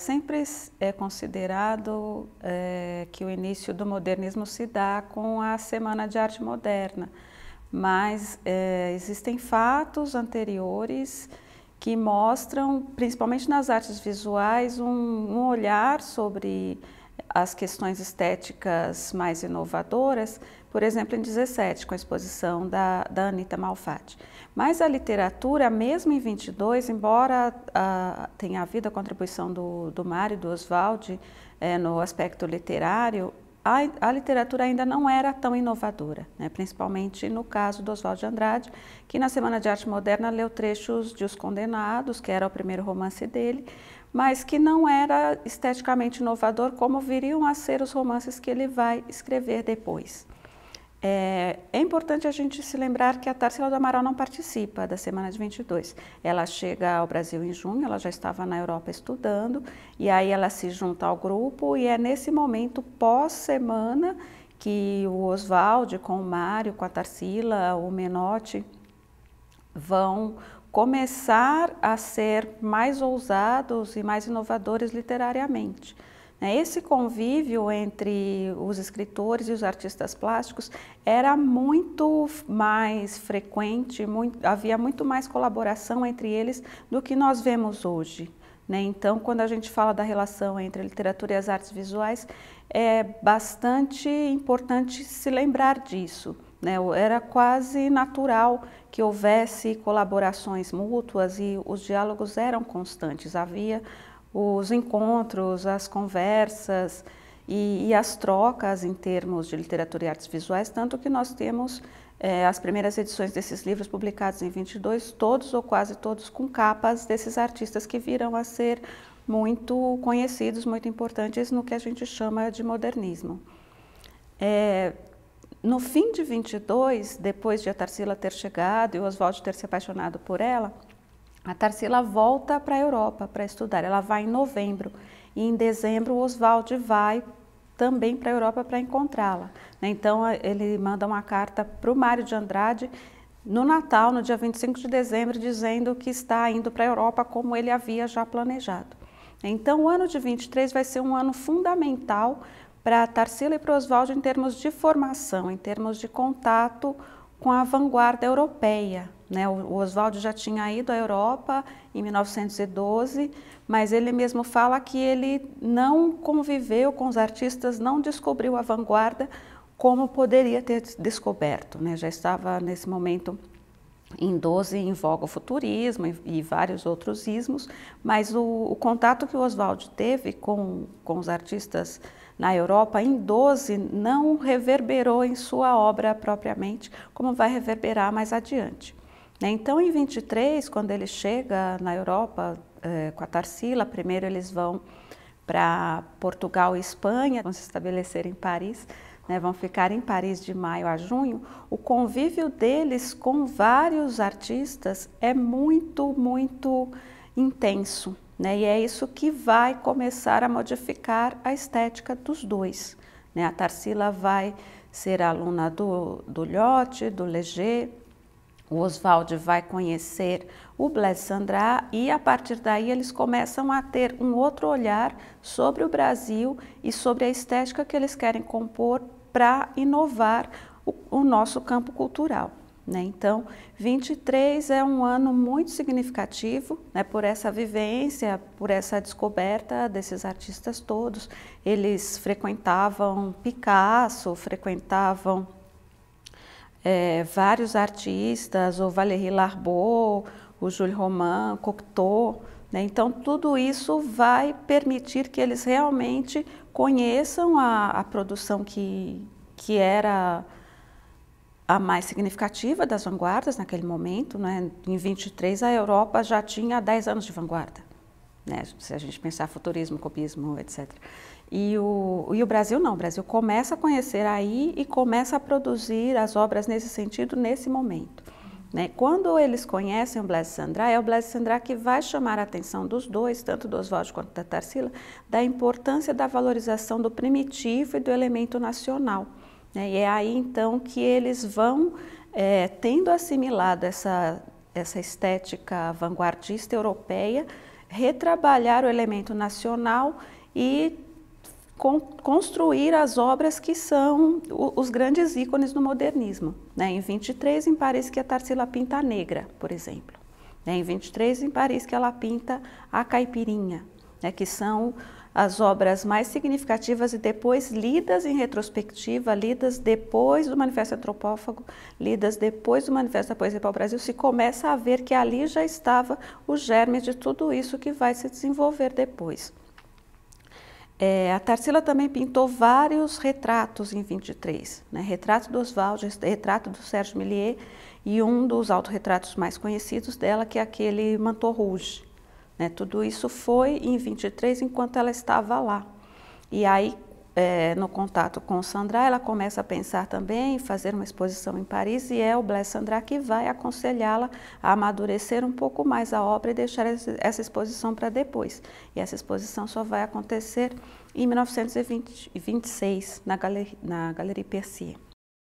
Sempre é considerado que o início do modernismo se dá com a Semana de Arte Moderna, mas existem fatos anteriores que mostram, principalmente nas artes visuais, um olhar sobre as questões estéticas mais inovadoras, por exemplo, em 17, com a exposição da Anita Malfatti. Mas a literatura, mesmo em 22, embora tenha havido a contribuição do Mário e do Oswald no aspecto literário, a literatura ainda não era tão inovadora, né? Principalmente no caso do Oswald de Andrade, que na Semana de Arte Moderna leu trechos de Os Condenados, que era o primeiro romance dele, mas que não era esteticamente inovador como viriam a ser os romances que ele vai escrever depois. É importante a gente se lembrar que a Tarsila do Amaral não participa da Semana de 22. Ela chega ao Brasil em junho, ela já estava na Europa estudando, e aí ela se junta ao grupo, e é nesse momento pós-semana que o Oswald com o Mário, com a Tarsila, o Menotti, vão começar a ser mais ousados e mais inovadores literariamente. Esse convívio entre os escritores e os artistas plásticos era muito mais frequente, havia muito mais colaboração entre eles do que nós vemos hoje. Então, quando a gente fala da relação entre a literatura e as artes visuais, é bastante importante se lembrar disso. Era quase natural que houvesse colaborações mútuas e os diálogos eram constantes, havia os encontros, as conversas e as trocas em termos de literatura e artes visuais, tanto que nós temos as primeiras edições desses livros publicados em 22, todos ou quase todos com capas desses artistas que viram a ser muito conhecidos, muito importantes no que a gente chama de modernismo. No fim de 22, depois de a Tarsila ter chegado e o Oswald ter se apaixonado por ela, a Tarsila volta para a Europa para estudar. Ela vai em novembro e em dezembro o Oswald vai também para a Europa para encontrá-la. Então ele manda uma carta para o Mário de Andrade no Natal, no dia 25 de dezembro, dizendo que está indo para a Europa como ele havia já planejado. Então o ano de 23 vai ser um ano fundamental para a Tarsila e para o Oswald em termos de formação, em termos de contato com a vanguarda europeia. O Oswald já tinha ido à Europa em 1912, mas ele mesmo fala que ele não conviveu com os artistas, não descobriu a vanguarda como poderia ter descoberto. Já estava nesse momento em 12 em voga o futurismo e vários outros ismos, mas o contato que o Oswald teve com os artistas na Europa em 12 não reverberou em sua obra propriamente, como vai reverberar mais adiante. Então, em 23, quando ele chega na Europa com a Tarsila, primeiro eles vão para Portugal e Espanha, vão se estabelecer em Paris, vão ficar em Paris de maio a junho. O convívio deles com vários artistas é muito, muito intenso. E é isso que vai começar a modificar a estética dos dois. A Tarsila vai ser aluna do Lyotte, do Léger, o Oswald vai conhecer o Blaise Cendrars e a partir daí eles começam a ter um outro olhar sobre o Brasil e sobre a estética que eles querem compor para inovar o nosso campo cultural. Então, 23 é um ano muito significativo por essa vivência, por essa descoberta desses artistas todos. Eles frequentavam Picasso, frequentavam vários artistas, o Valéry Larbaud, o Jules Roman, Cocteau. Então, tudo isso vai permitir que eles realmente conheçam a produção que era a mais significativa das vanguardas naquele momento. Em 23, a Europa já tinha 10 anos de vanguarda, se a gente pensar futurismo, cubismo, etc. E o Brasil não, o Brasil começa a conhecer aí e começa a produzir as obras nesse sentido, nesse momento. Quando eles conhecem o Blaise Cendrars, é o Blaise Cendrars que vai chamar a atenção dos dois, tanto do Oswald quanto da Tarsila, da importância da valorização do primitivo e do elemento nacional. E é aí então que eles vão, tendo assimilado essa estética vanguardista europeia, retrabalhar o elemento nacional e construir as obras que são os grandes ícones do modernismo. Né? Em 23, em Paris, que a Tarsila pinta a Negra, por exemplo. Né? Em 23, em Paris, que ela pinta a Caipirinha, né? Que são as obras mais significativas e depois lidas em retrospectiva, lidas depois do Manifesto Antropófago, lidas depois do Manifesto da Poesia para o Brasil, se começa a ver que ali já estava o germe de tudo isso que vai se desenvolver depois. A Tarsila também pintou vários retratos em 23, né? Retrato do Oswald, retrato do Sérgio Millier e um dos autorretratos mais conhecidos dela, que é aquele Manteau Rouge. Né? Tudo isso foi em 23, enquanto ela estava lá. E aí, no contato com o Sandra, ela começa a pensar também em fazer uma exposição em Paris, e é o Blaise Sandra que vai aconselhá-la a amadurecer um pouco mais a obra e deixar essa exposição para depois. E essa exposição só vai acontecer em 1926, na Galerie Percier.